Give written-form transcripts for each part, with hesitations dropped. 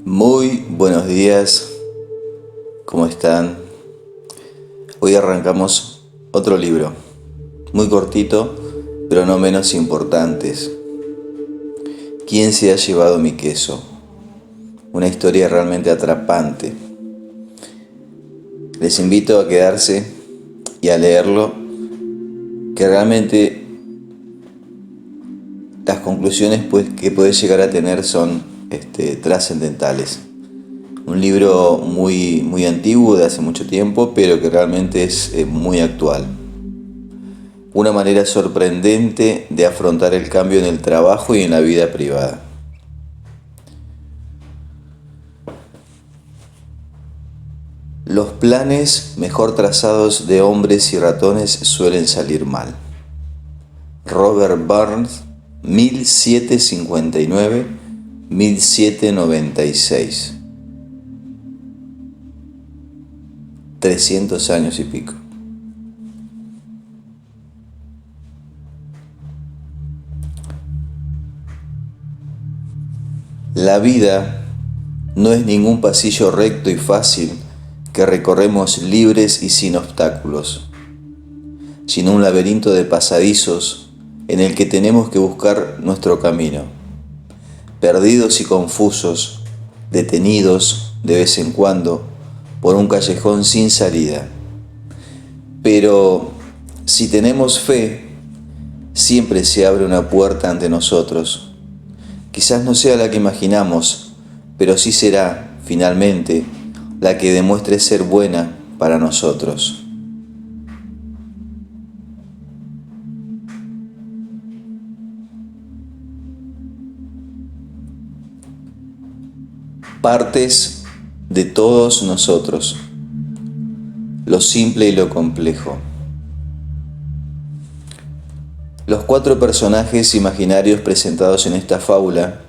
Muy buenos días, ¿cómo están? Hoy arrancamos otro libro, muy cortito, pero no menos importantes. ¿Quién se ha llevado mi queso? Una historia realmente atrapante. Les invito a quedarse y a leerlo, que realmente las conclusiones que puede llegar a tener son trascendentales. Un libro muy antiguo, de hace mucho tiempo, pero que realmente es muy actual. Una manera sorprendente de afrontar el cambio en el trabajo y en la vida privada. Los planes mejor trazados de hombres y ratones suelen salir mal. Robert Burns, 1759-1796. 300 años y pico. La vida no es ningún pasillo recto y fácil que recorremos libres y sin obstáculos, sino un laberinto de pasadizos en el que tenemos que buscar nuestro camino, perdidos y confusos, detenidos de vez en cuando por un callejón sin salida. Pero si tenemos fe, siempre se abre una puerta ante nosotros. Quizás no sea la que imaginamos, pero sí será, finalmente, la que demuestre ser buena para nosotros. Partes de todos nosotros, lo simple y lo complejo. Los 4 personajes imaginarios presentados en esta fábula,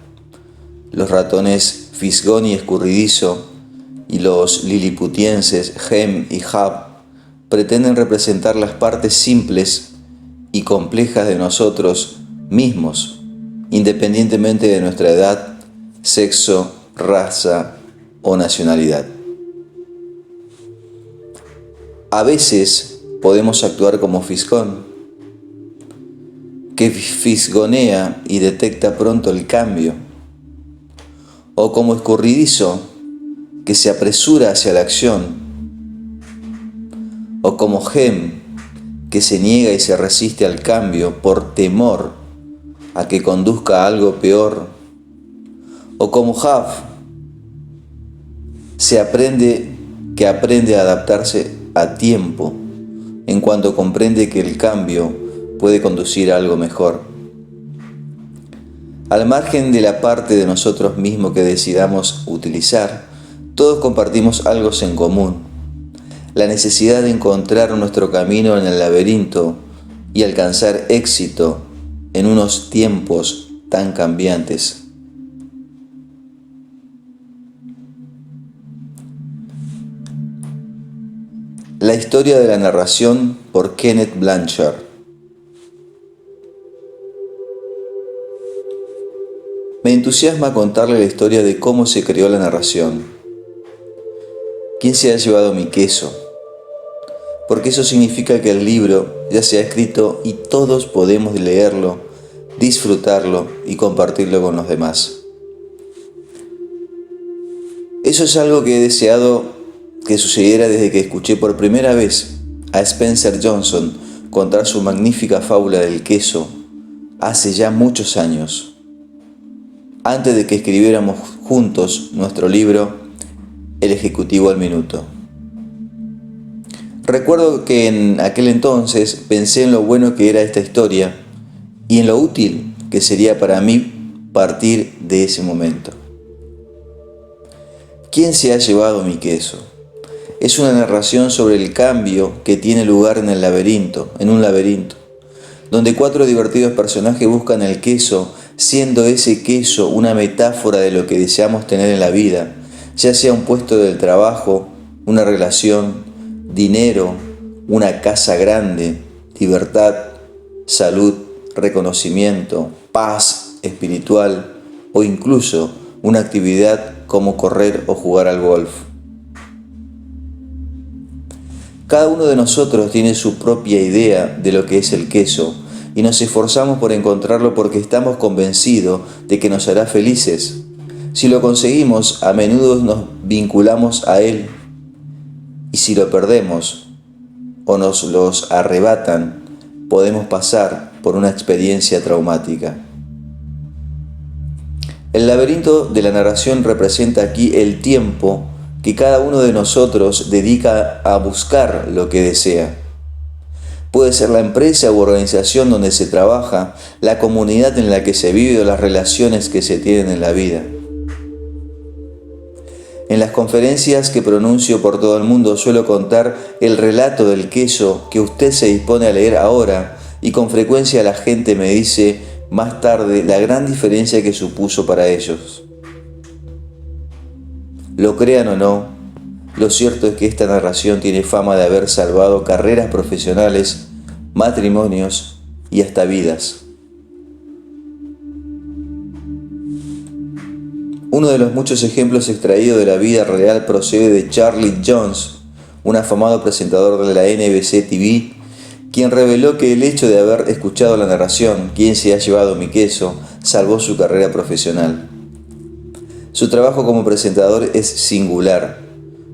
los ratones Fisgón y Escurridizo y los liliputienses Hem y Hab, pretenden representar las partes simples y complejas de nosotros mismos, independientemente de nuestra edad, sexo, raza o nacionalidad. A veces podemos actuar como Fisgón, que fisgonea y detecta pronto el cambio, o como Escurridizo, que se apresura hacia la acción, o como Hem, que se niega y se resiste al cambio por temor a que conduzca a algo peor, o como Hab, que aprende a adaptarse a tiempo en cuanto comprende que el cambio puede conducir a algo mejor. Al margen de la parte de nosotros mismos que decidamos utilizar, todos compartimos algo en común: la necesidad de encontrar nuestro camino en el laberinto y alcanzar éxito en unos tiempos tan cambiantes. La historia de la narración por Kenneth Blanchard. Me entusiasma contarle la historia de cómo se creó la narración. ¿Quién se ha llevado mi queso? Porque eso significa que el libro ya se ha escrito y todos podemos leerlo, disfrutarlo y compartirlo con los demás. Eso es algo que he deseado que sucediera desde que escuché por primera vez a Spencer Johnson contar su magnífica fábula del queso hace ya muchos años, antes de que escribiéramos juntos nuestro libro El Ejecutivo al Minuto. Recuerdo que en aquel entonces pensé en lo bueno que era esta historia y en lo útil que sería para mí partir de ese momento. ¿Quién se ha llevado mi queso? Es una narración sobre el cambio que tiene lugar en un laberinto, donde 4 divertidos personajes buscan el queso, siendo ese queso una metáfora de lo que deseamos tener en la vida, ya sea un puesto del trabajo, una relación, dinero, una casa grande, libertad, salud, reconocimiento, paz espiritual o incluso una actividad como correr o jugar al golf. Cada uno de nosotros tiene su propia idea de lo que es el queso y nos esforzamos por encontrarlo porque estamos convencidos de que nos hará felices. Si lo conseguimos, a menudo nos vinculamos a él, y si lo perdemos o nos los arrebatan, podemos pasar por una experiencia traumática. El laberinto de la narración representa aquí el tiempo que cada uno de nosotros dedica a buscar lo que desea. Puede ser la empresa u organización donde se trabaja, la comunidad en la que se vive o las relaciones que se tienen en la vida. En las conferencias que pronuncio por todo el mundo suelo contar el relato del queso que usted se dispone a leer ahora y con frecuencia la gente me dice más tarde la gran diferencia que supuso para ellos. Lo crean o no, lo cierto es que esta narración tiene fama de haber salvado carreras profesionales, matrimonios y hasta vidas. Uno de los muchos ejemplos extraídos de la vida real procede de Charlie Jones, un afamado presentador de la NBC TV, quien reveló que el hecho de haber escuchado la narración "¿Quién se ha llevado mi queso?" salvó su carrera profesional. Su trabajo como presentador es singular,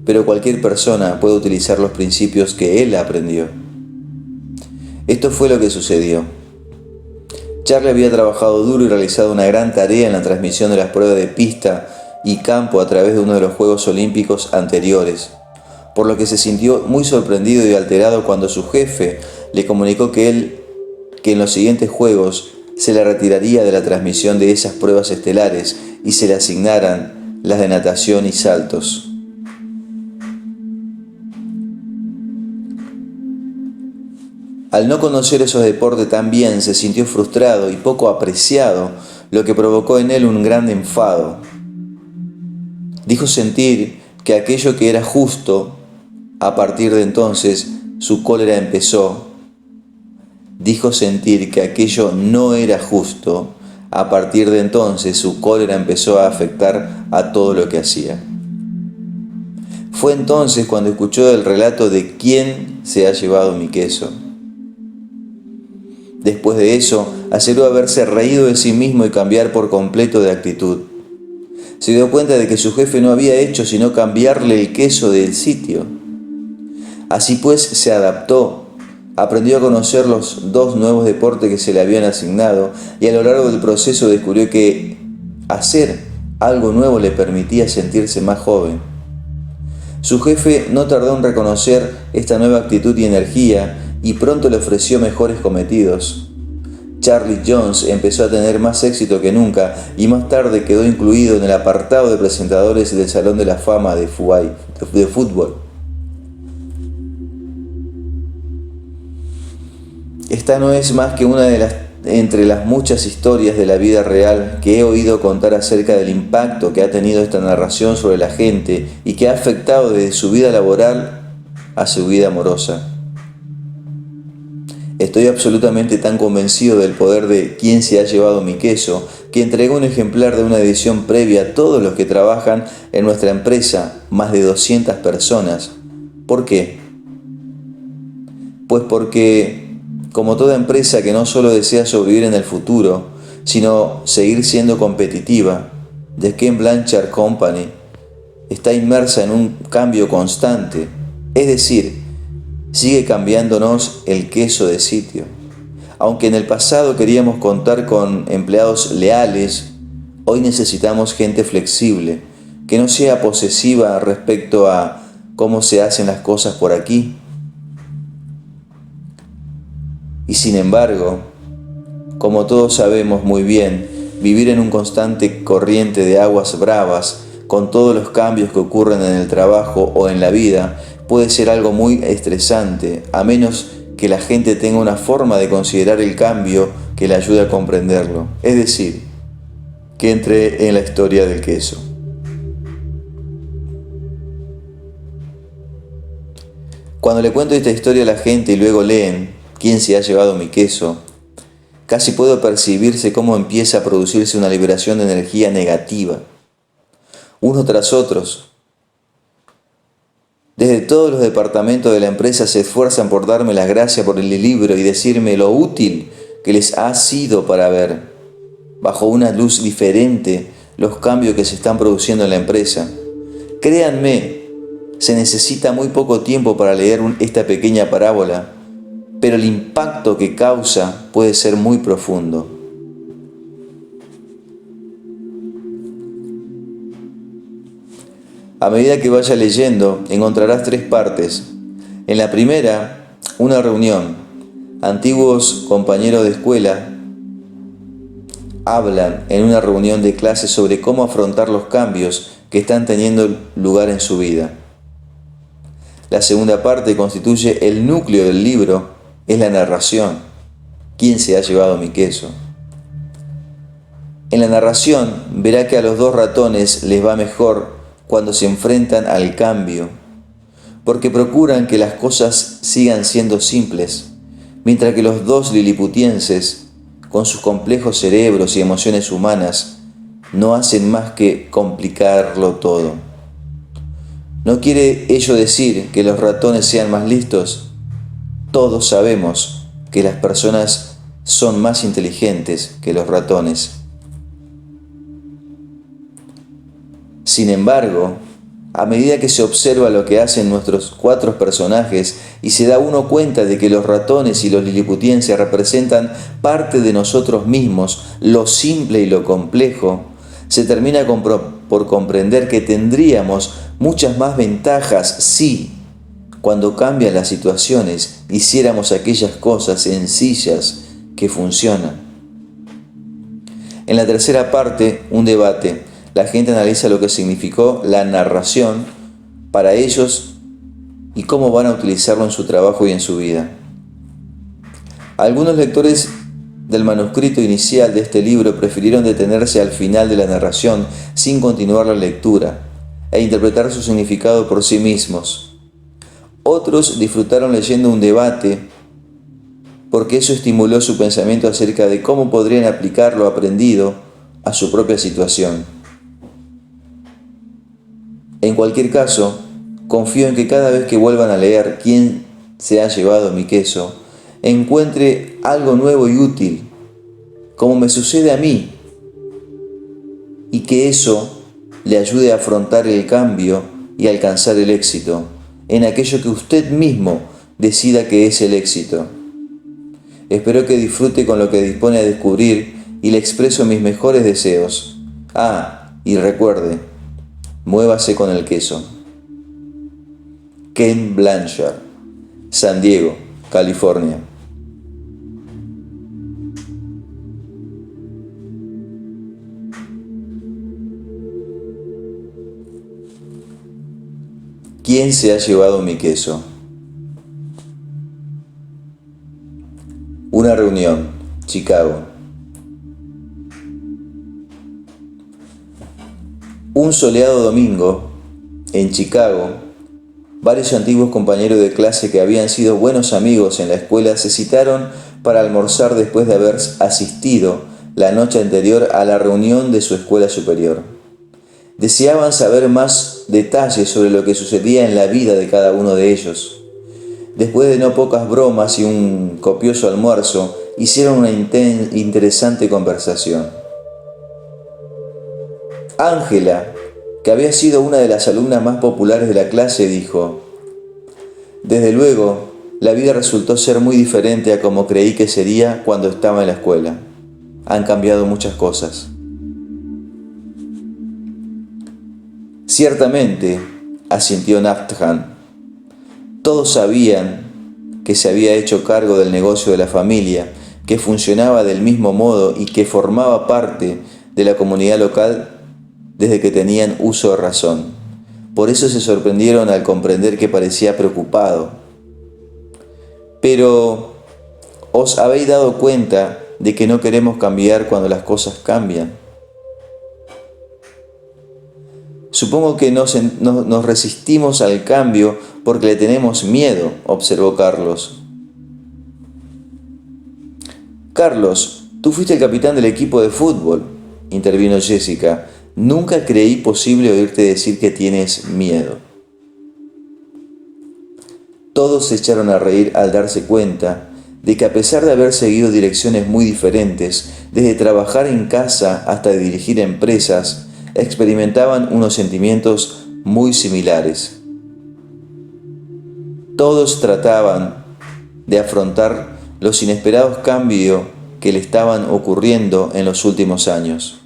pero cualquier persona puede utilizar los principios que él aprendió. Esto fue lo que sucedió. Charlie había trabajado duro y realizado una gran tarea en la transmisión de las pruebas de pista y campo a través de uno de los Juegos Olímpicos anteriores, por lo que se sintió muy sorprendido y alterado cuando su jefe le comunicó que en los siguientes Juegos se le retiraría de la transmisión de esas pruebas estelares y se le asignaran las de natación y saltos. Al no conocer esos deportes tan bien, se sintió frustrado y poco apreciado, lo que provocó en él un gran enfado. Dijo sentir que aquello que era justo, a partir de entonces su cólera empezó. Dijo sentir que aquello no era justo, a partir de entonces su cólera empezó a afectar a todo lo que hacía. Fue entonces cuando escuchó el relato de "¿Quién se ha llevado mi queso?". Después de eso, aseguró haberse reído de sí mismo y cambiar por completo de actitud. Se dio cuenta de que su jefe no había hecho sino cambiarle el queso del sitio. Así pues, se adaptó, aprendió a conocer los 2 nuevos deportes que se le habían asignado y a lo largo del proceso descubrió que hacer algo nuevo le permitía sentirse más joven. Su jefe no tardó en reconocer esta nueva actitud y energía y pronto le ofreció mejores cometidos. Charlie Jones empezó a tener más éxito que nunca y más tarde quedó incluido en el apartado de presentadores del Salón de la Fama de fútbol. Esta no es más que una entre las muchas historias de la vida real que he oído contar acerca del impacto que ha tenido esta narración sobre la gente y que ha afectado desde su vida laboral a su vida amorosa. Estoy absolutamente tan convencido del poder de "¿Quién se ha llevado mi queso?" que entregó un ejemplar de una edición previa a todos los que trabajan en nuestra empresa, más de 200 personas. ¿Por qué? Pues porque, como toda empresa que no solo desea sobrevivir en el futuro, sino seguir siendo competitiva, The Ken Blanchard Company está inmersa en un cambio constante, es decir, sigue cambiándonos el queso de sitio. Aunque en el pasado queríamos contar con empleados leales, hoy necesitamos gente flexible, que no sea posesiva respecto a cómo se hacen las cosas por aquí. Y sin embargo, como todos sabemos muy bien, vivir en un constante corriente de aguas bravas, con todos los cambios que ocurren en el trabajo o en la vida, puede ser algo muy estresante, a menos que la gente tenga una forma de considerar el cambio que le ayude a comprenderlo. Es decir, que entre en la historia del queso. Cuando le cuento esta historia a la gente y luego leen "¿Quién se ha llevado mi queso?", casi puedo percibirse cómo empieza a producirse una liberación de energía negativa, unos tras otros. Desde todos los departamentos de la empresa se esfuerzan por darme las gracias por el libro y decirme lo útil que les ha sido para ver, bajo una luz diferente, los cambios que se están produciendo en la empresa. Créanme, se necesita muy poco tiempo para leer esta pequeña parábola, pero el impacto que causa puede ser muy profundo. A medida que vaya leyendo, encontrarás 3 partes. En la primera, una reunión. Antiguos compañeros de escuela hablan en una reunión de clase sobre cómo afrontar los cambios que están teniendo lugar en su vida. La segunda parte constituye el núcleo del libro, es la narración. ¿Quién se ha llevado mi queso? En la narración verá que a los dos ratones les va mejor cuando se enfrentan al cambio, porque procuran que las cosas sigan siendo simples, mientras que los dos liliputienses, con sus complejos cerebros y emociones humanas, no hacen más que complicarlo todo. ¿No quiere ello decir que los ratones sean más listos? Todos sabemos que las personas son más inteligentes que los ratones. Sin embargo, a medida que se observa lo que hacen nuestros cuatro personajes y se da uno cuenta de que los ratones y los liliputienses representan parte de nosotros mismos, lo simple y lo complejo, se termina por comprender que tendríamos muchas más ventajas si, cuando cambian las situaciones, hiciéramos aquellas cosas sencillas que funcionan. En la tercera parte, un debate. La gente analiza lo que significó la narración para ellos y cómo van a utilizarlo en su trabajo y en su vida. Algunos lectores del manuscrito inicial de este libro prefirieron detenerse al final de la narración sin continuar la lectura e interpretar su significado por sí mismos. Otros disfrutaron leyendo un debate porque eso estimuló su pensamiento acerca de cómo podrían aplicar lo aprendido a su propia situación. En cualquier caso, confío en que cada vez que vuelvan a leer ¿Quién se ha llevado mi queso?, encuentre algo nuevo y útil, como me sucede a mí, y que eso le ayude a afrontar el cambio y alcanzar el éxito en aquello que usted mismo decida que es el éxito. Espero que disfrute con lo que dispone a descubrir y le expreso mis mejores deseos. Y recuerde, muévase con el queso. Ken Blanchard, San Diego, California. ¿Quién se ha llevado mi queso? Una reunión, Chicago. Un soleado domingo, en Chicago, varios antiguos compañeros de clase que habían sido buenos amigos en la escuela se citaron para almorzar después de haber asistido la noche anterior a la reunión de su escuela superior. Deseaban saber más detalles sobre lo que sucedía en la vida de cada uno de ellos. Después de no pocas bromas y un copioso almuerzo, hicieron una interesante conversación. Ángela, que había sido una de las alumnas más populares de la clase, dijo: «Desde luego, la vida resultó ser muy diferente a como creí que sería cuando estaba en la escuela. Han cambiado muchas cosas». «Ciertamente», asintió Nafthan. Todos sabían que se había hecho cargo del negocio de la familia, que funcionaba del mismo modo y que formaba parte de la comunidad local desde que tenían uso de razón. Por eso se sorprendieron al comprender que parecía preocupado. «Pero, ¿os habéis dado cuenta de que no queremos cambiar cuando las cosas cambian?» «Supongo que nos resistimos al cambio porque le tenemos miedo», observó Carlos. «Carlos, tú fuiste el capitán del equipo de fútbol», intervino Jessica. «Nunca creí posible oírte decir que tienes miedo». Todos se echaron a reír al darse cuenta de que a pesar de haber seguido direcciones muy diferentes, desde trabajar en casa hasta dirigir empresas, experimentaban unos sentimientos muy similares. Todos trataban de afrontar los inesperados cambios que le estaban ocurriendo en los últimos años.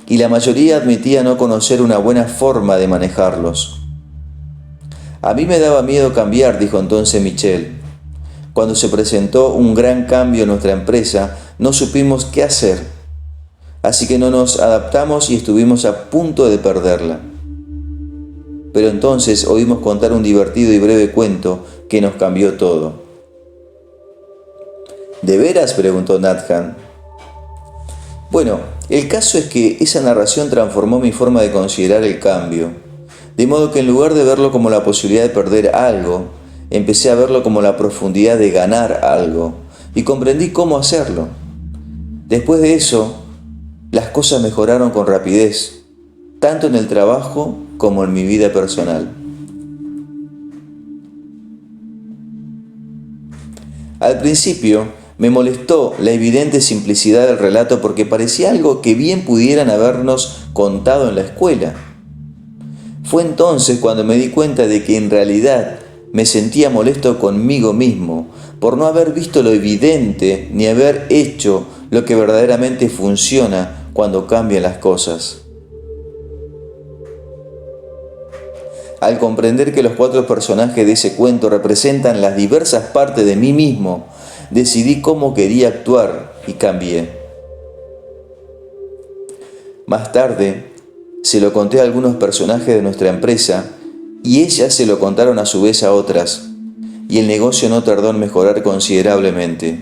Y la mayoría admitía no conocer una buena forma de manejarlos. «A mí me daba miedo cambiar», dijo entonces Michelle. «Cuando se presentó un gran cambio en nuestra empresa, no supimos qué hacer. Así que no nos adaptamos y estuvimos a punto de perderla. Pero entonces oímos contar un divertido y breve cuento que nos cambió todo». ¿De veras?, preguntó Nathan. Bueno, el caso es que esa narración transformó mi forma de considerar el cambio, de modo que en lugar de verlo como la posibilidad de perder algo, empecé a verlo como la profundidad de ganar algo, y comprendí cómo hacerlo. Después de eso, las cosas mejoraron con rapidez, tanto en el trabajo como en mi vida personal. Al principio, me molestó la evidente simplicidad del relato porque parecía algo que bien pudieran habernos contado en la escuela. Fue entonces cuando me di cuenta de que en realidad me sentía molesto conmigo mismo por no haber visto lo evidente ni haber hecho lo que verdaderamente funciona cuando cambian las cosas. Al comprender que los 4 personajes de ese cuento representan las diversas partes de mí mismo, decidí cómo quería actuar y cambié. Más tarde, se lo conté a algunos personajes de nuestra empresa y ellas se lo contaron a su vez a otras, y el negocio no tardó en mejorar considerablemente.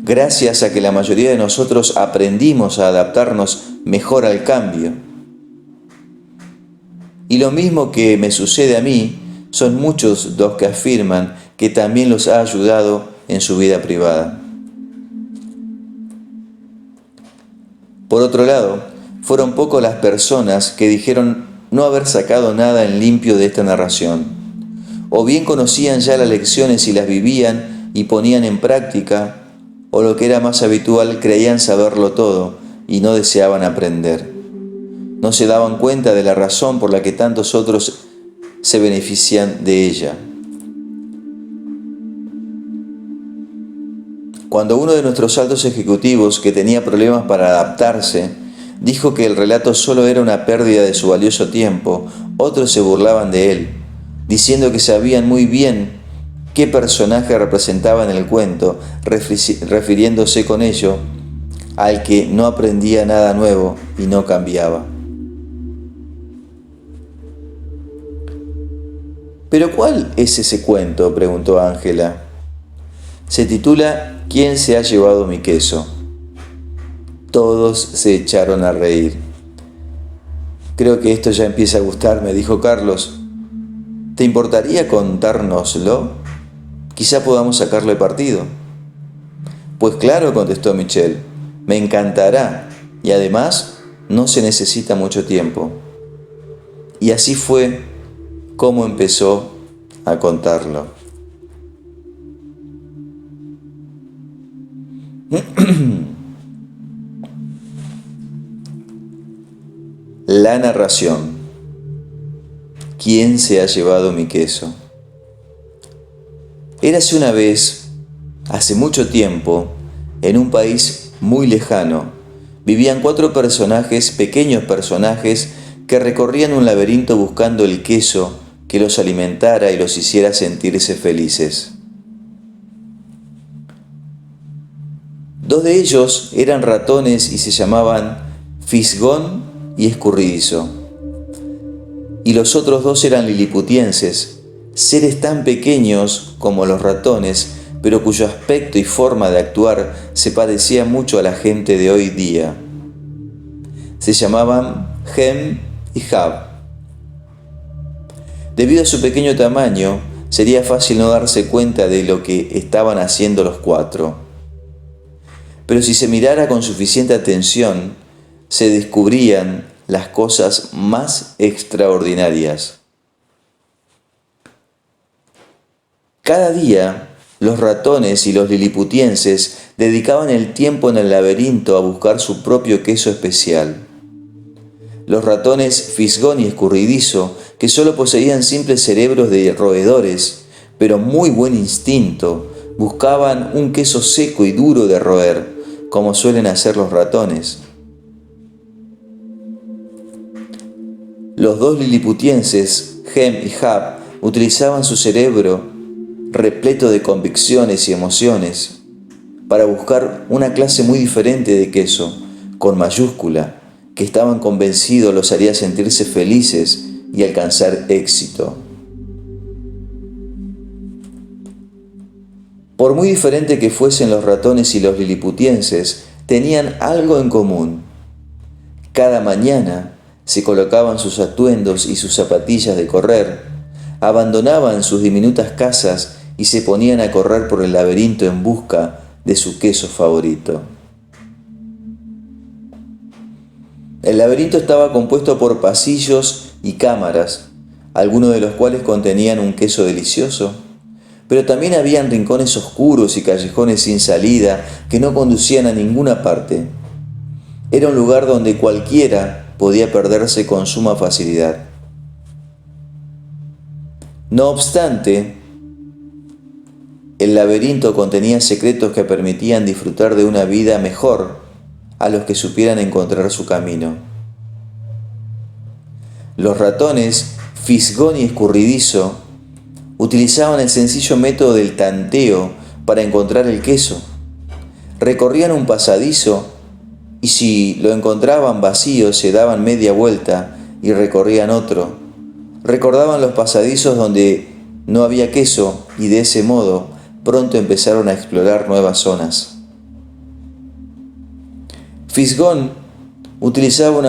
Gracias a que la mayoría de nosotros aprendimos a adaptarnos mejor al cambio. Y lo mismo que me sucede a mí, son muchos los que afirman que también los ha ayudado en su vida privada. Por otro lado, fueron pocas las personas que dijeron no haber sacado nada en limpio de esta narración. O bien conocían ya las lecciones y las vivían y ponían en práctica, o lo que era más habitual, creían saberlo todo y no deseaban aprender. No se daban cuenta de la razón por la que tantos otros se benefician de ella. Cuando uno de nuestros altos ejecutivos, que tenía problemas para adaptarse, dijo que el relato solo era una pérdida de su valioso tiempo, otros se burlaban de él, diciendo que sabían muy bien qué personaje representaba en el cuento, refiriéndose con ello al que no aprendía nada nuevo y no cambiaba. ¿Pero cuál es ese cuento?, preguntó Ángela. Se titula ¿Quién se ha llevado mi queso? Todos se echaron a reír. Creo que esto ya empieza a gustarme, dijo Carlos. ¿Te importaría contárnoslo? Quizá podamos sacarle partido. Pues claro, contestó Michelle, me encantará y además no se necesita mucho tiempo. Y así fue como empezó a contarlo. La narración. ¿Quién se ha llevado mi queso? Érase una vez, hace mucho tiempo, en un país muy lejano, vivían 4 personajes, pequeños personajes, que recorrían un laberinto buscando el queso que los alimentara y los hiciera sentirse felices. 2 de ellos eran ratones y se llamaban Fisgón y Escurridizo. Y los otros 2 eran liliputienses, seres tan pequeños como los ratones, pero cuyo aspecto y forma de actuar se parecía mucho a la gente de hoy día. Se llamaban Hem y Hab. Debido a su pequeño tamaño, sería fácil no darse cuenta de lo que estaban haciendo los 4. Pero si se mirara con suficiente atención, se descubrían las cosas más extraordinarias. Cada día, los ratones y los liliputienses dedicaban el tiempo en el laberinto a buscar su propio queso especial. Los ratones Fisgón y Escurridizo, que solo poseían simples cerebros de roedores, pero muy buen instinto, buscaban un queso seco y duro de roer, como suelen hacer los ratones. Los 2 liliputienses, Hem y Hab, utilizaban su cerebro repleto de convicciones y emociones para buscar una clase muy diferente de queso, con mayúscula, que estaban convencidos los haría sentirse felices y alcanzar éxito. Por muy diferente que fuesen los ratones y los liliputienses, tenían algo en común. Cada mañana se colocaban sus atuendos y sus zapatillas de correr, abandonaban sus diminutas casas y se ponían a correr por el laberinto en busca de su queso favorito. El laberinto estaba compuesto por pasillos y cámaras, algunos de los cuales contenían un queso delicioso, pero también habían rincones oscuros y callejones sin salida que no conducían a ninguna parte. Era un lugar donde cualquiera podía perderse con suma facilidad. No obstante, el laberinto contenía secretos que permitían disfrutar de una vida mejor a los que supieran encontrar su camino. Los ratones, Fisgón y Escurridizo, utilizaban el sencillo método del tanteo para encontrar el queso. Recorrían un pasadizo y si lo encontraban vacío se daban media vuelta y recorrían otro. Recordaban los pasadizos donde no había queso y de ese modo pronto empezaron a explorar nuevas zonas. Fisgón utilizaba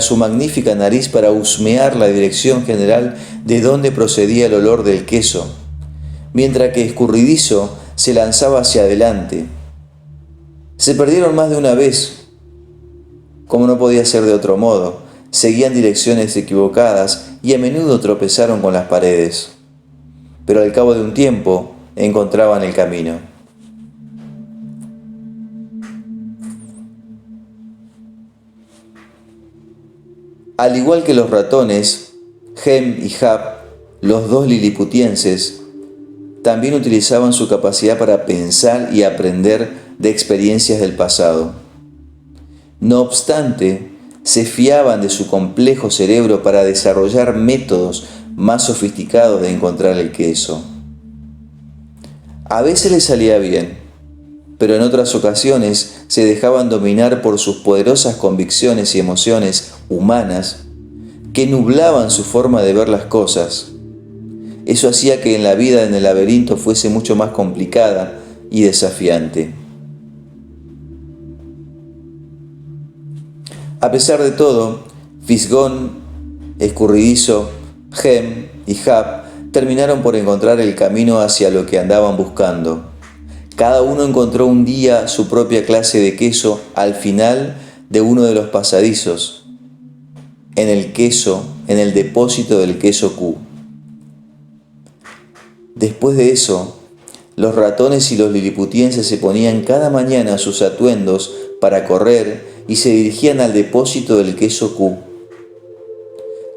su magnífica nariz para husmear la dirección general de donde procedía el olor del queso, mientras que Escurridizo se lanzaba hacia adelante. Se perdieron más de una vez, como no podía ser de otro modo, seguían direcciones equivocadas y a menudo tropezaron con las paredes, pero al cabo de un tiempo encontraban el camino. Al igual que los ratones, Hem y Hap, los dos liliputienses, también utilizaban su capacidad para pensar y aprender de experiencias del pasado. No obstante, se fiaban de su complejo cerebro para desarrollar métodos más sofisticados de encontrar el queso. A veces les salía bien, pero en otras ocasiones se dejaban dominar por sus poderosas convicciones y emociones humanas que nublaban su forma de ver las cosas. Eso hacía que la vida en el laberinto fuese mucho más complicada y desafiante. A pesar de todo, Fisgón, Escurridizo, Hem y Hap terminaron por encontrar el camino hacia lo que andaban buscando. Cada uno encontró un día su propia clase de queso al final de uno de los pasadizos, en el depósito del queso Q. Después de eso, los ratones y los liliputienses se ponían cada mañana sus atuendos para correr y se dirigían al depósito del queso Q.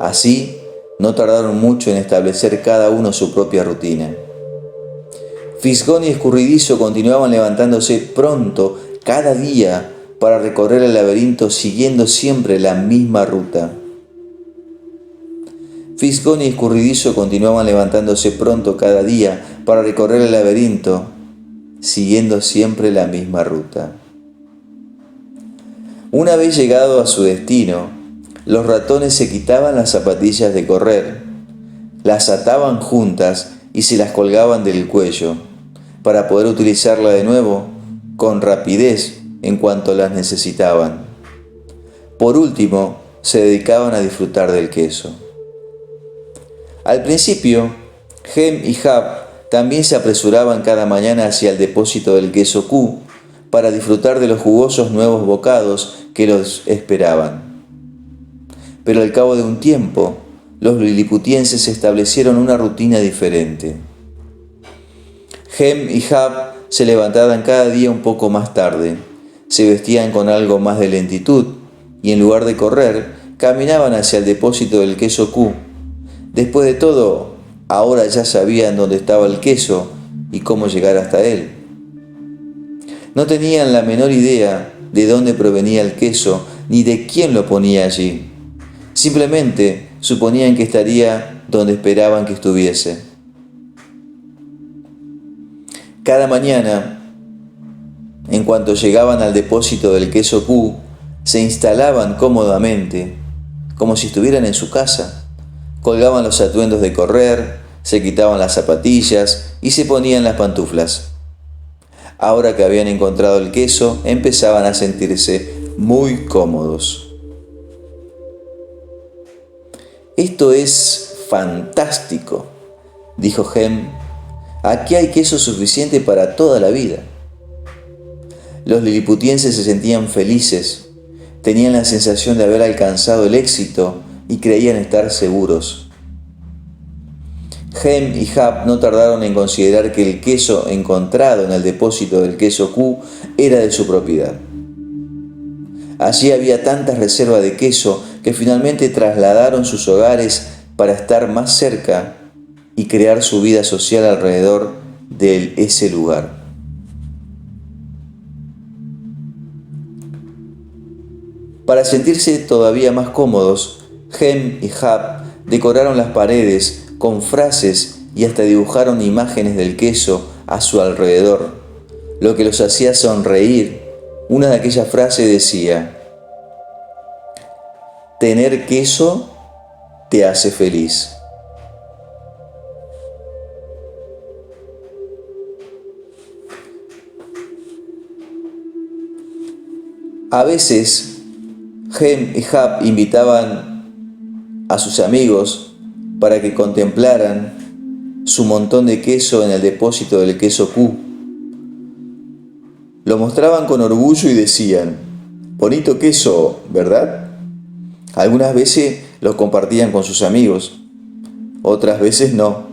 Así, no tardaron mucho en establecer cada uno su propia rutina. Fisgón y Escurridizo continuaban levantándose pronto cada día para recorrer el laberinto siguiendo siempre la misma ruta. Fisgón y Escurridizo continuaban levantándose pronto cada día para recorrer el laberinto siguiendo siempre la misma ruta. Una vez llegado a su destino, los ratones se quitaban las zapatillas de correr, las ataban juntas y se las colgaban del cuello, para poder utilizarla de nuevo con rapidez en cuanto las necesitaban. Por último, se dedicaban a disfrutar del queso. Al principio, Hem y Hap también se apresuraban cada mañana hacia el depósito del queso Q para disfrutar de los jugosos nuevos bocados que los esperaban. Pero al cabo de un tiempo, los liliputienses establecieron una rutina diferente. Hem y Hap se levantaban cada día un poco más tarde, se vestían con algo más de lentitud y en lugar de correr, caminaban hacia el depósito del queso Q. Después de todo, ahora ya sabían dónde estaba el queso y cómo llegar hasta él. No tenían la menor idea de dónde provenía el queso ni de quién lo ponía allí. Simplemente suponían que estaría donde esperaban que estuviese. Cada mañana, en cuanto llegaban al depósito del queso Q, se instalaban cómodamente, como si estuvieran en su casa. Colgaban los atuendos de correr, se quitaban las zapatillas y se ponían las pantuflas. Ahora que habían encontrado el queso, empezaban a sentirse muy cómodos. «Esto es fantástico», dijo Hem. «Aquí hay queso suficiente para toda la vida». Los liliputienses se sentían felices, tenían la sensación de haber alcanzado el éxito y creían estar seguros. Hem y Hap no tardaron en considerar que el queso encontrado en el depósito del queso Q era de su propiedad. Allí había tantas reservas de queso que finalmente trasladaron sus hogares para estar más cerca y crear su vida social alrededor de ese lugar. Para sentirse todavía más cómodos, Hem y Hap decoraron las paredes con frases y hasta dibujaron imágenes del queso a su alrededor, lo que los hacía sonreír. Una de aquellas frases decía: «Tener queso te hace feliz». A veces, Hem y Hap invitaban a sus amigos para que contemplaran su montón de queso en el depósito del queso Q. Lo mostraban con orgullo y decían: «Bonito queso, ¿verdad?». Algunas veces lo compartían con sus amigos, otras veces no.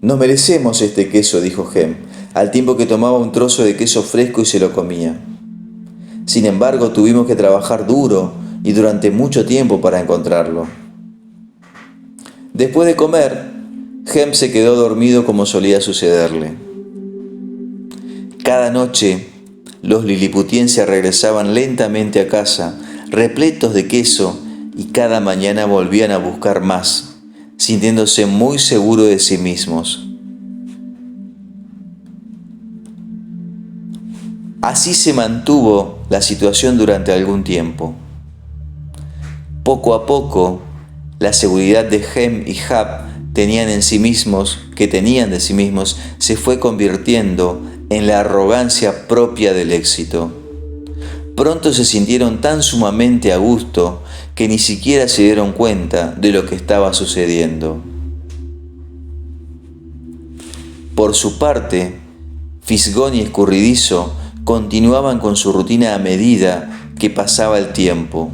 «Nos merecemos este queso», dijo Hem, al tiempo que tomaba un trozo de queso fresco y se lo comía. «Sin embargo, tuvimos que trabajar duro y durante mucho tiempo para encontrarlo». Después de comer, Hem se quedó dormido como solía sucederle. Cada noche, los liliputienses regresaban lentamente a casa, repletos de queso, y cada mañana volvían a buscar más, sintiéndose muy seguros de sí mismos. Así se mantuvo la situación durante algún tiempo. Poco a poco, la seguridad de Hem y Hap tenían de sí mismos, se fue convirtiendo en la arrogancia propia del éxito. Pronto se sintieron tan sumamente a gusto que ni siquiera se dieron cuenta de lo que estaba sucediendo. Por su parte, Fisgón y Escurridizo continuaban con su rutina a medida que pasaba el tiempo.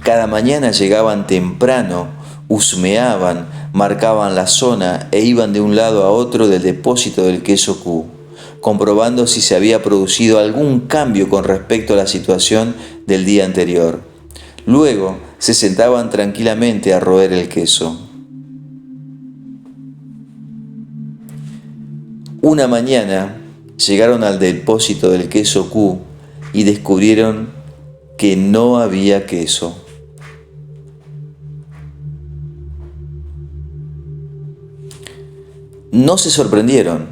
Cada mañana llegaban temprano, husmeaban, marcaban la zona e iban de un lado a otro del depósito del queso Q, comprobando si se había producido algún cambio con respecto a la situación del día anterior. Luego se sentaban tranquilamente a roer el queso. Una mañana llegaron al depósito del queso Q y descubrieron que no había queso. No se sorprendieron.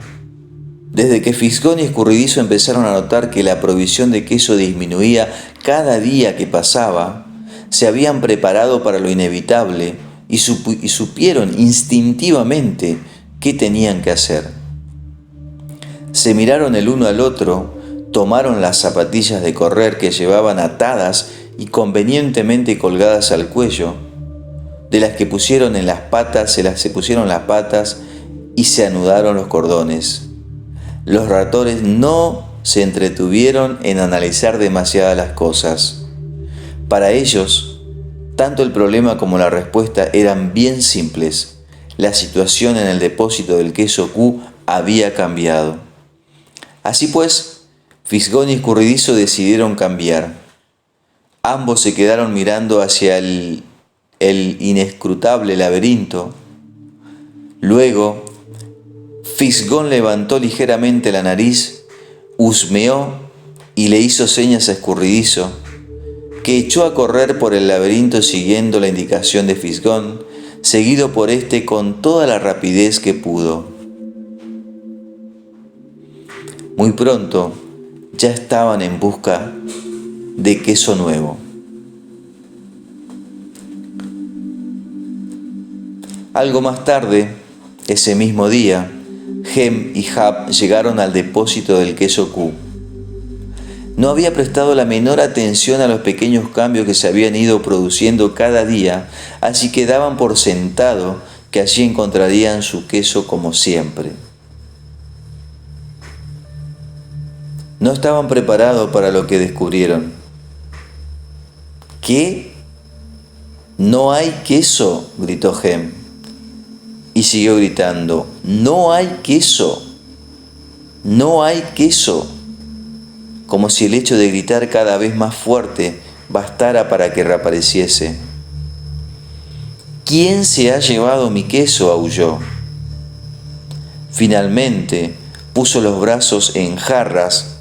Desde que Fisgón y Escurridizo empezaron a notar que la provisión de queso disminuía cada día que pasaba, se habían preparado para lo inevitable y supieron instintivamente qué tenían que hacer. Se miraron el uno al otro, tomaron las zapatillas de correr que llevaban atadas y convenientemente colgadas al cuello, de las que pusieron en las patas, se pusieron las patas y se anudaron los cordones. Los ratones no se entretuvieron en analizar demasiadas las cosas. Para ellos, tanto el problema como la respuesta eran bien simples. La situación en el depósito del queso Q había cambiado. Así pues, Fisgón y Escurridizo decidieron cambiar. Ambos se quedaron mirando hacia el inescrutable laberinto. Luego, Fisgón levantó ligeramente la nariz, husmeó y le hizo señas a Escurridizo, que echó a correr por el laberinto siguiendo la indicación de Fisgón, seguido por éste con toda la rapidez que pudo. Muy pronto ya estaban en busca de queso nuevo. Algo más tarde, ese mismo día, Hem y Hab llegaron al depósito del queso Q. No había prestado la menor atención a los pequeños cambios que se habían ido produciendo cada día, así que daban por sentado que allí encontrarían su queso como siempre. No estaban preparados para lo que descubrieron. ¿Qué? ¿No hay queso?, gritó Hem. Y siguió gritando, ¡no hay queso! ¡No hay queso! Como si el hecho de gritar cada vez más fuerte bastara para que reapareciese. ¿Quién se ha llevado mi queso?, aulló. Finalmente puso los brazos en jarras,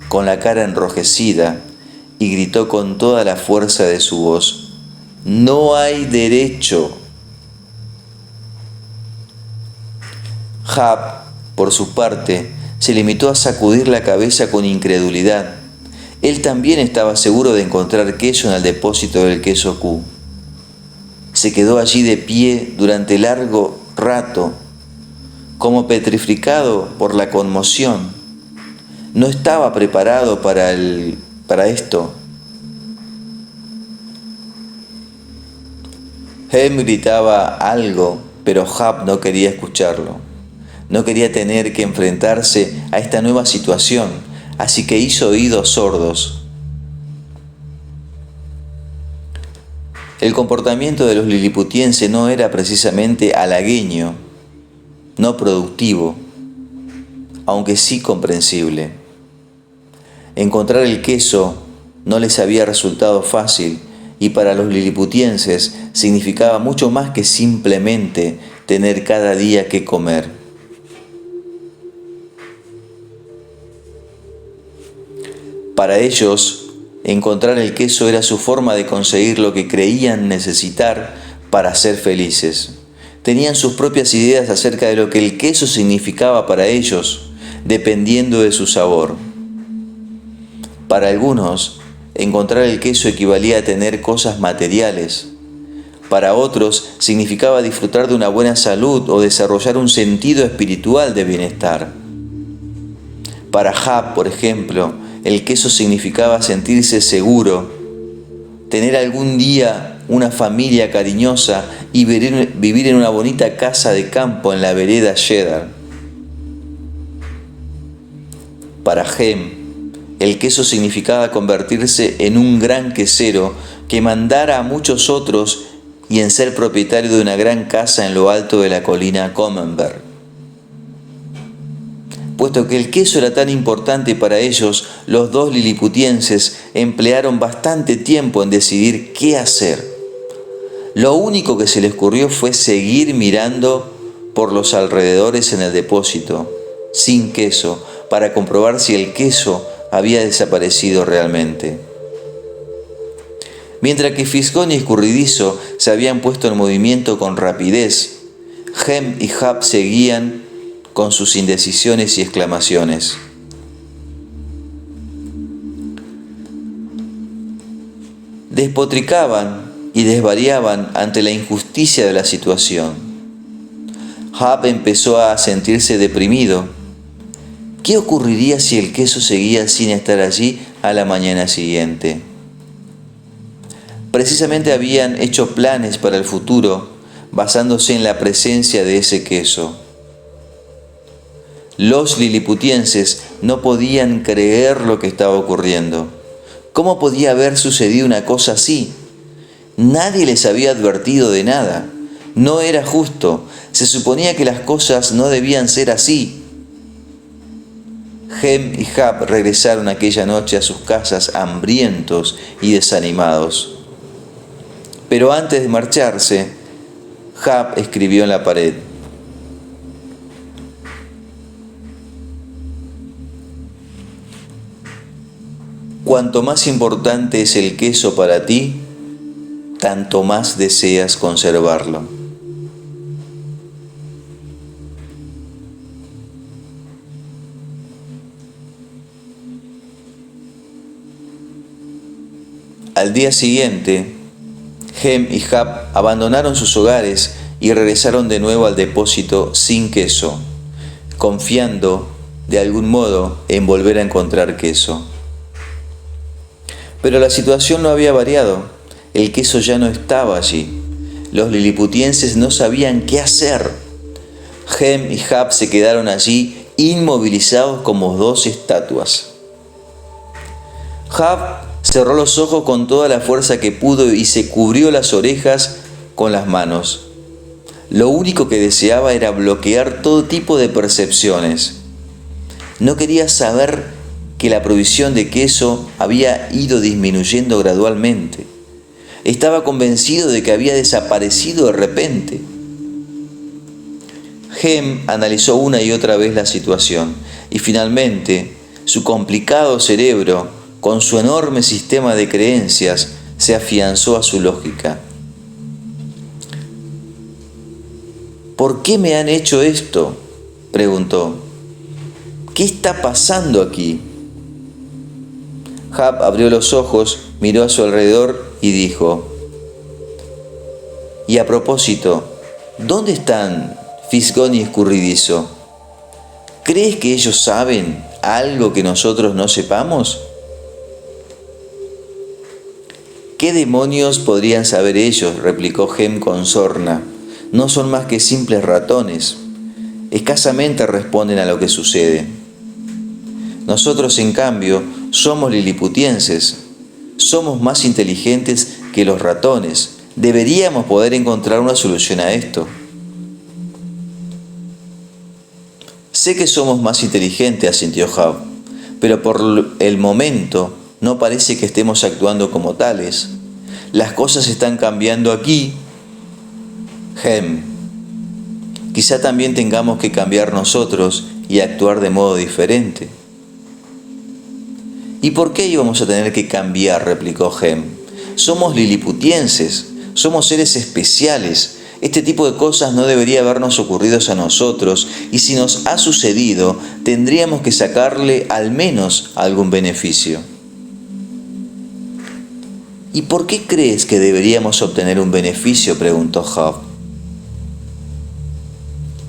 con la cara enrojecida, y gritó con toda la fuerza de su voz, ¡no hay derecho! Hab, por su parte, se limitó a sacudir la cabeza con incredulidad. Él también estaba seguro de encontrar queso en el depósito del queso Q. Se quedó allí de pie durante largo rato, como petrificado por la conmoción. No estaba preparado para esto. Hem gritaba algo, pero Hab no quería escucharlo. No quería tener que enfrentarse a esta nueva situación, así que hizo oídos sordos. El comportamiento de los liliputienses no era precisamente halagueño, no productivo, aunque sí comprensible. Encontrar el queso no les había resultado fácil y para los liliputienses significaba mucho más que simplemente tener cada día que comer. Para ellos, encontrar el queso era su forma de conseguir lo que creían necesitar para ser felices. Tenían sus propias ideas acerca de lo que el queso significaba para ellos, dependiendo de su sabor. Para algunos, encontrar el queso equivalía a tener cosas materiales. Para otros, significaba disfrutar de una buena salud o desarrollar un sentido espiritual de bienestar. Para Hab, por ejemplo, el queso significaba sentirse seguro, tener algún día una familia cariñosa y vivir en una bonita casa de campo en la vereda Cheddar. Para Hem, el queso significaba convertirse en un gran quesero que mandara a muchos otros y en ser propietario de una gran casa en lo alto de la colina Commenberg. Puesto que el queso era tan importante para ellos, los dos liliputienses emplearon bastante tiempo en decidir qué hacer. Lo único que se les ocurrió fue seguir mirando por los alrededores en el depósito, sin queso, para comprobar si el queso había desaparecido realmente. Mientras que Fisgón y Escurridizo se habían puesto en movimiento con rapidez, Hem y Hab seguían con sus indecisiones y exclamaciones. Despotricaban y desvariaban ante la injusticia de la situación. Hab empezó a sentirse deprimido. ¿Qué ocurriría si el queso seguía sin estar allí a la mañana siguiente? Precisamente habían hecho planes para el futuro basándose en la presencia de ese queso. Los liliputienses no podían creer lo que estaba ocurriendo. ¿Cómo podía haber sucedido una cosa así? Nadie les había advertido de nada. No era justo. Se suponía que las cosas no debían ser así. Hem y Hab regresaron aquella noche a sus casas hambrientos y desanimados. Pero antes de marcharse, Hab escribió en la pared: cuanto más importante es el queso para ti, tanto más deseas conservarlo. Al día siguiente, Hem y Hab abandonaron sus hogares y regresaron de nuevo al depósito sin queso. confiando de algún modo en volver a encontrar queso. Pero la situación no había variado. El queso ya no estaba allí. Los liliputienses no sabían qué hacer. Hem y Hap se quedaron allí inmovilizados como dos estatuas. Hap cerró los ojos con toda la fuerza que pudo y se cubrió las orejas con las manos. Lo único que deseaba era bloquear todo tipo de percepciones. No quería saber que la provisión de queso había ido disminuyendo gradualmente. Estaba convencido de que había desaparecido de repente. Hem analizó una y otra vez la situación y finalmente su complicado cerebro, con su enorme sistema de creencias, se afianzó a su lógica. ¿Por qué me han hecho esto?, preguntó. ¿Qué está pasando aquí? Hap abrió los ojos, miró a su alrededor y dijo: y a propósito, ¿dónde están Fisgón y Escurridizo? ¿Crees que ellos saben algo que nosotros no sepamos? ¿Qué demonios podrían saber ellos?, replicó Hem con sorna. No son más que simples ratones. Escasamente responden a lo que sucede. Nosotros, en cambio, somos liliputienses. Somos más inteligentes que los ratones. Deberíamos poder encontrar una solución a esto. Sé que somos más inteligentes, asintió Hap, pero por el momento no parece que estemos actuando como tales. Las cosas están cambiando aquí. Hem, quizá también tengamos que cambiar nosotros y actuar de modo diferente. ¿Y por qué íbamos a tener que cambiar?, replicó Hem. Somos liliputienses, somos seres especiales. Este tipo de cosas no debería habernos ocurrido a nosotros, y si nos ha sucedido, tendríamos que sacarle al menos algún beneficio. ¿Y por qué crees que deberíamos obtener un beneficio?, preguntó Hap.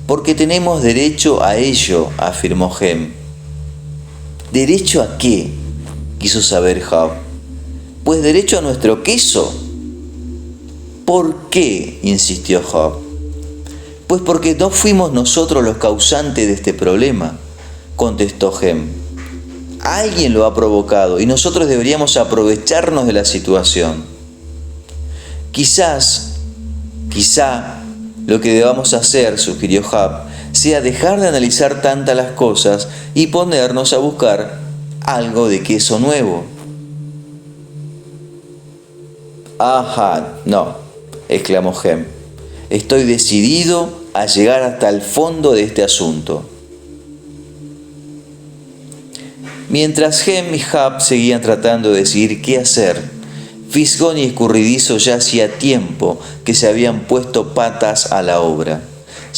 Porque tenemos derecho a ello, afirmó Hem. ¿Derecho a qué?, quiso saber Hap. Pues derecho a nuestro queso. ¿Por qué?, insistió Hap. Pues porque no fuimos nosotros los causantes de este problema, contestó Hem. Alguien lo ha provocado y nosotros deberíamos aprovecharnos de la situación. Quizá lo que debamos hacer, sugirió Hap, sea dejar de analizar tantas las cosas y ponernos a buscar algo de queso nuevo. Ajá, no, exclamó Hem. Estoy decidido a llegar hasta el fondo de este asunto. Mientras Hem y Hap seguían tratando de decidir qué hacer, Fisgón y Escurridizo ya hacía tiempo que se habían puesto patas a la obra.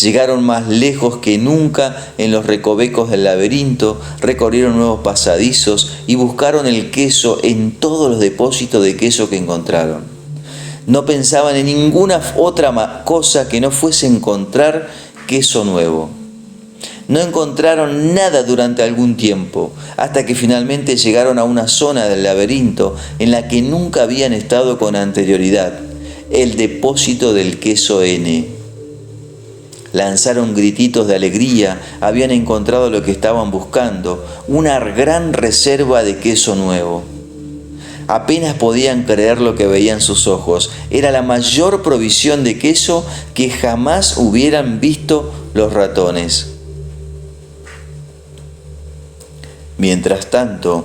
Llegaron más lejos que nunca en los recovecos del laberinto, recorrieron nuevos pasadizos y buscaron el queso en todos los depósitos de queso que encontraron. No pensaban en ninguna otra cosa que no fuese encontrar queso nuevo. No encontraron nada durante algún tiempo, hasta que finalmente llegaron a una zona del laberinto en la que nunca habían estado con anterioridad, el depósito del queso N. Lanzaron grititos de alegría, habían encontrado lo que estaban buscando, una gran reserva de queso nuevo. Apenas podían creer lo que veían sus ojos, era la mayor provisión de queso que jamás hubieran visto los ratones. Mientras tanto,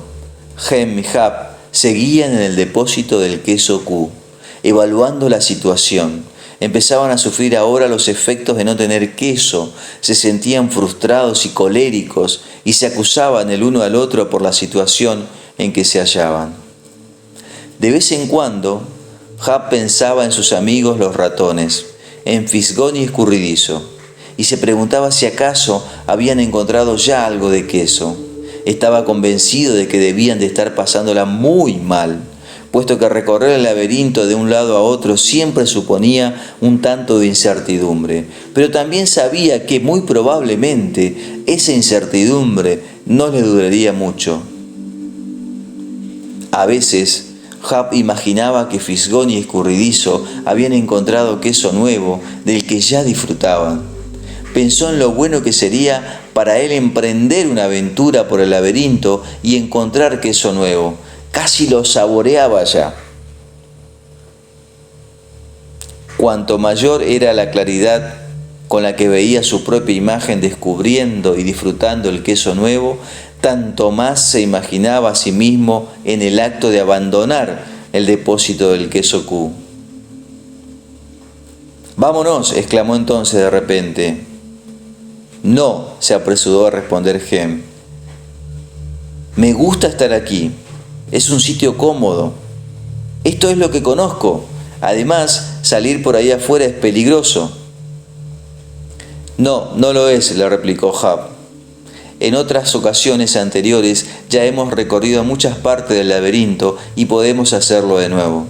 Hem y Hap seguían en el depósito del queso Q, evaluando la situación. Empezaban a sufrir ahora los efectos de no tener queso, se sentían frustrados y coléricos y se acusaban el uno al otro por la situación en que se hallaban. De vez en cuando, Hap pensaba en sus amigos los ratones, en Fisgón y Escurridizo, y se preguntaba si acaso habían encontrado ya algo de queso. Estaba convencido de que debían de estar pasándola muy mal, puesto que recorrer el laberinto de un lado a otro siempre suponía un tanto de incertidumbre, pero también sabía que muy probablemente esa incertidumbre no le duraría mucho. A veces, Jab imaginaba que Fisgón y Escurridizo habían encontrado queso nuevo del que ya disfrutaban. Pensó en lo bueno que sería para él emprender una aventura por el laberinto y encontrar queso nuevo. Casi lo saboreaba ya. Cuanto mayor era la claridad con la que veía su propia imagen descubriendo y disfrutando el queso nuevo, tanto más se imaginaba a sí mismo en el acto de abandonar el depósito del queso Q. «Vámonos», exclamó entonces de repente. «No», se apresuró a responder Hem. «Me gusta estar aquí. Es un sitio cómodo. Esto es lo que conozco. Además, salir por ahí afuera es peligroso». «No, no lo es», le replicó Jab. «En otras ocasiones anteriores ya hemos recorrido muchas partes del laberinto y podemos hacerlo de nuevo».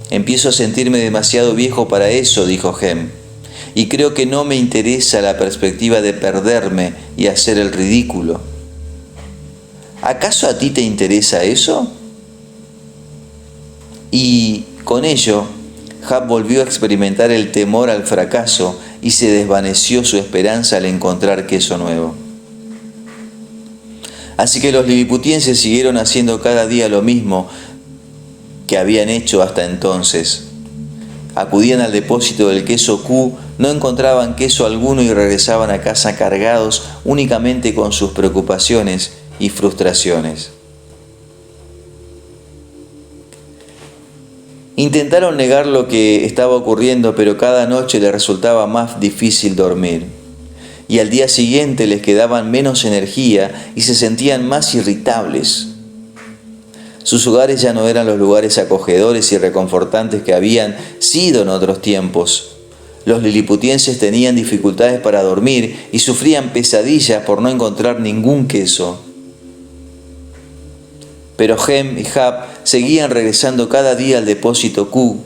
«Empiezo a sentirme demasiado viejo para eso», dijo Hem, «y creo que no me interesa la perspectiva de perderme y hacer el ridículo». «¿Acaso a ti te interesa eso?». Y con ello, Jab volvió a experimentar el temor al fracaso y se desvaneció su esperanza al encontrar queso nuevo. Así que los liliputienses siguieron haciendo cada día lo mismo que habían hecho hasta entonces. Acudían al depósito del queso Q, no encontraban queso alguno y regresaban a casa cargados únicamente con sus preocupaciones y frustraciones. Intentaron negar lo que estaba ocurriendo, pero cada noche les resultaba más difícil dormir. Y al día siguiente les quedaban menos energía y se sentían más irritables. Sus hogares ya no eran los lugares acogedores y reconfortantes que habían sido en otros tiempos. Los liliputienses tenían dificultades para dormir y sufrían pesadillas por no encontrar ningún queso. Pero Hem y Jab seguían regresando cada día al depósito Q,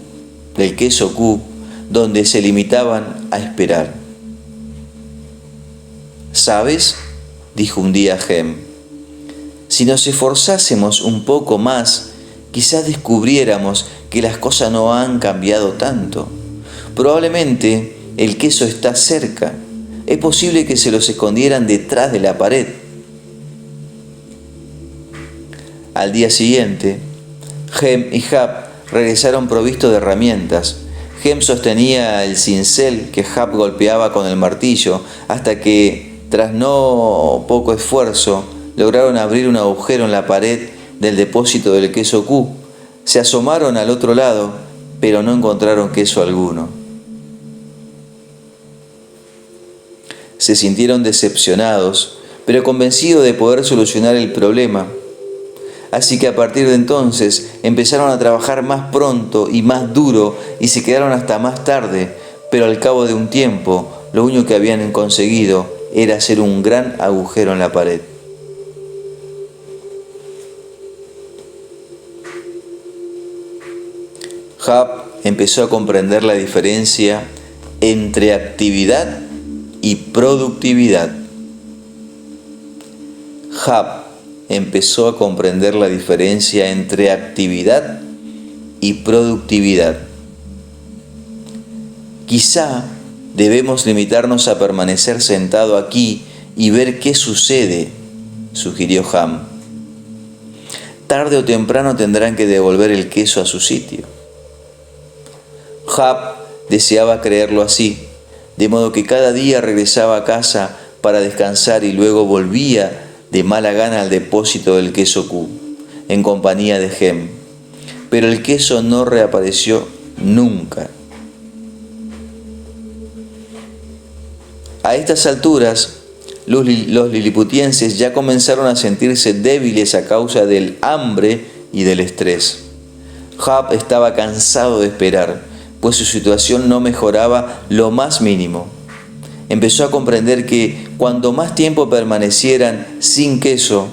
del queso Q, donde se limitaban a esperar. «¿Sabes?», dijo un día Hem, «si nos esforzásemos un poco más, quizás descubriéramos que las cosas no han cambiado tanto. Probablemente el queso está cerca. Es posible que se los escondieran detrás de la pared». Al día siguiente, Hem y Jab regresaron provistos de herramientas. Hem sostenía el cincel que Jab golpeaba con el martillo hasta que, tras no poco esfuerzo, lograron abrir un agujero en la pared del depósito del queso Q. Se asomaron al otro lado, pero no encontraron queso alguno. Se sintieron decepcionados, pero convencidos de poder solucionar el problema. Así que a partir de entonces empezaron a trabajar más pronto y más duro y se quedaron hasta más tarde, pero al cabo de un tiempo lo único que habían conseguido era hacer un gran agujero en la pared. Jab empezó a comprender la diferencia entre actividad y productividad. Jab empezó a comprender la diferencia entre actividad y productividad. Quizá debemos limitarnos a permanecer sentado aquí y ver qué sucede, sugirió Ham. Tarde o temprano tendrán que devolver el queso a su sitio. Jab deseaba creerlo así, de modo que cada día regresaba a casa para descansar y luego volvía de mala gana al depósito del queso Q, en compañía de Hem. Pero el queso no reapareció nunca. A estas alturas, los liliputienses ya comenzaron a sentirse débiles a causa del hambre y del estrés. Jab estaba cansado de esperar, pues su situación no mejoraba lo más mínimo. Empezó a comprender que cuanto más tiempo permanecieran sin queso,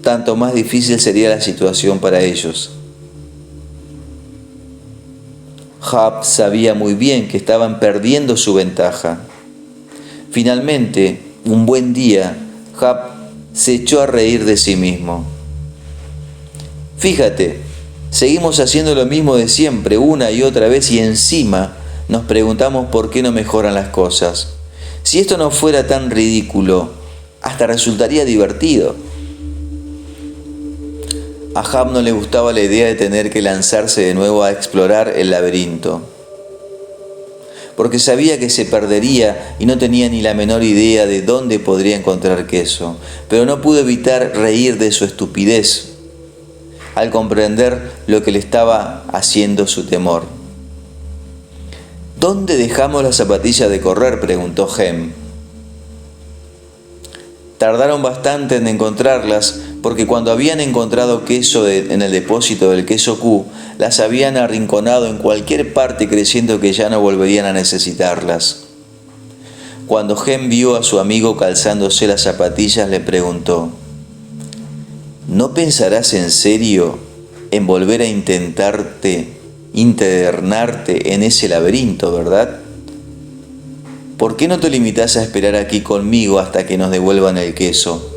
tanto más difícil sería la situación para ellos. Jab sabía muy bien que estaban perdiendo su ventaja. Finalmente, un buen día, Hap se echó a reír de sí mismo. Fíjate, seguimos haciendo lo mismo de siempre, una y otra vez, y encima nos preguntamos por qué no mejoran las cosas. Si esto no fuera tan ridículo, hasta resultaría divertido. A Hap no le gustaba la idea de tener que lanzarse de nuevo a explorar el laberinto, porque sabía que se perdería y no tenía ni la menor idea de dónde podría encontrar queso, pero no pudo evitar reír de su estupidez al comprender lo que le estaba haciendo su temor. ¿Dónde dejamos las zapatillas de correr?, preguntó Hem. Tardaron bastante en encontrarlas, porque cuando habían encontrado queso en el depósito del queso Q, las habían arrinconado en cualquier parte, creyendo que ya no volverían a necesitarlas. Cuando Hem vio a su amigo calzándose las zapatillas, le preguntó: ¿no pensarás en serio en volver a internarte en ese laberinto, verdad? ¿Por qué no te limitas a esperar aquí conmigo hasta que nos devuelvan el queso?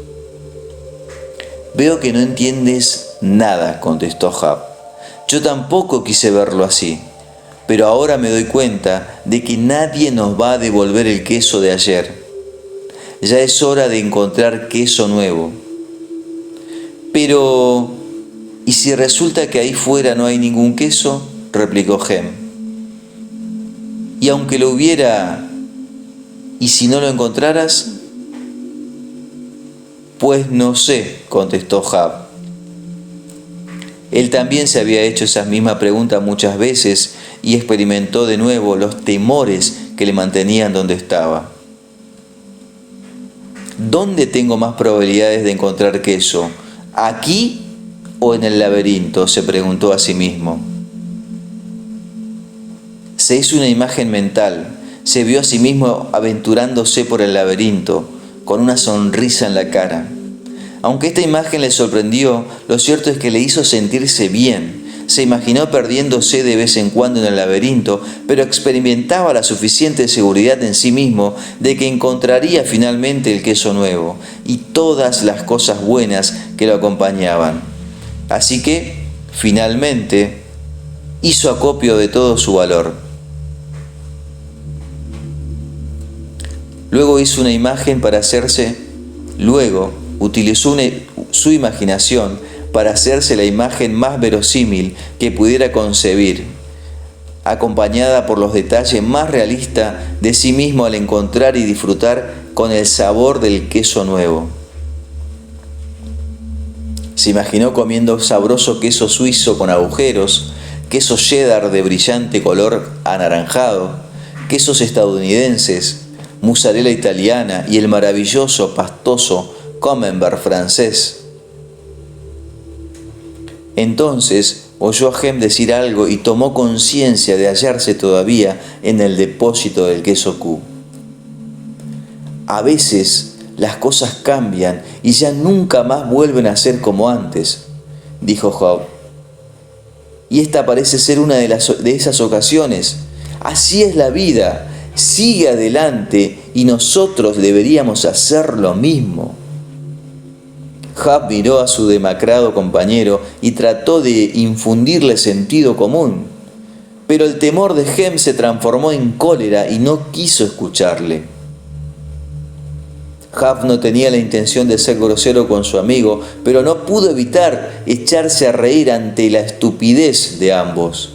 Veo que no entiendes nada, contestó Hap. Yo tampoco quise verlo así, pero ahora me doy cuenta de que nadie nos va a devolver el queso de ayer. Ya es hora de encontrar queso nuevo. Pero, ¿y si resulta que ahí fuera no hay ningún queso?, replicó Hem. Y aunque lo hubiera, ¿y si no lo encontraras? Pues no sé, contestó Hap. Él también se había hecho esa misma pregunta muchas veces y experimentó de nuevo los temores que le mantenían donde estaba. ¿Dónde tengo más probabilidades de encontrar queso? ¿Aquí o en el laberinto?, se preguntó a sí mismo. Se hizo una imagen mental, se vio a sí mismo aventurándose por el laberinto, con una sonrisa en la cara. Aunque esta imagen le sorprendió, lo cierto es que le hizo sentirse bien. Se imaginó perdiéndose de vez en cuando en el laberinto, pero experimentaba la suficiente seguridad en sí mismo de que encontraría finalmente el queso nuevo y todas las cosas buenas que lo acompañaban. Así que, finalmente, hizo acopio de todo su valor. Luego utilizó su imaginación para hacerse la imagen más verosímil que pudiera concebir, acompañada por los detalles más realistas de sí mismo al encontrar y disfrutar con el sabor del queso nuevo. Se imaginó comiendo sabroso queso suizo con agujeros, queso cheddar de brillante color anaranjado, quesos estadounidenses, mozzarella italiana y el maravilloso pastoso camembert francés. Entonces oyó a Hem decir algo y tomó conciencia de hallarse todavía en el depósito del queso Q. A veces las cosas cambian y ya nunca más vuelven a ser como antes, dijo Hap. Y esta parece ser una de esas ocasiones. Así es la vida, sigue adelante y nosotros deberíamos hacer lo mismo. Hap miró a su demacrado compañero y trató de infundirle sentido común, pero el temor de Hem se transformó en cólera y no quiso escucharle. Hap no tenía la intención de ser grosero con su amigo, pero no pudo evitar echarse a reír ante la estupidez de ambos.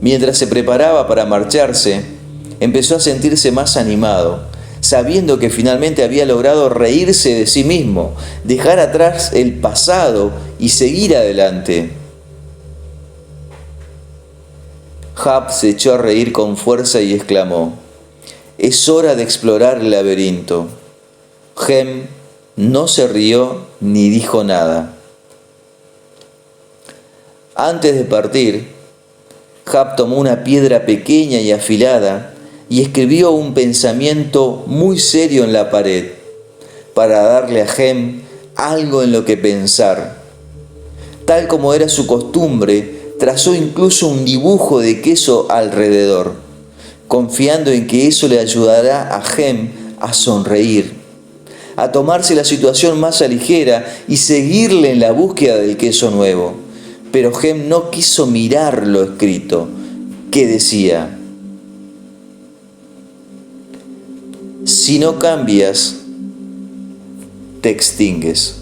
Mientras se preparaba para marcharse, empezó a sentirse más animado, sabiendo que finalmente había logrado reírse de sí mismo, dejar atrás el pasado y seguir adelante. Hap se echó a reír con fuerza y exclamó: «Es hora de explorar el laberinto». Hem no se rió ni dijo nada. Antes de partir, Hap tomó una piedra pequeña y afilada y escribió un pensamiento muy serio en la pared para darle a Hem algo en lo que pensar. Tal como era su costumbre, trazó incluso un dibujo de queso alrededor. confiando en que eso le ayudará a Hem a sonreír, a tomarse la situación más a ligera y seguirle en la búsqueda del queso nuevo. Pero Hem no quiso mirar lo escrito, que decía: si no cambias, te extingues.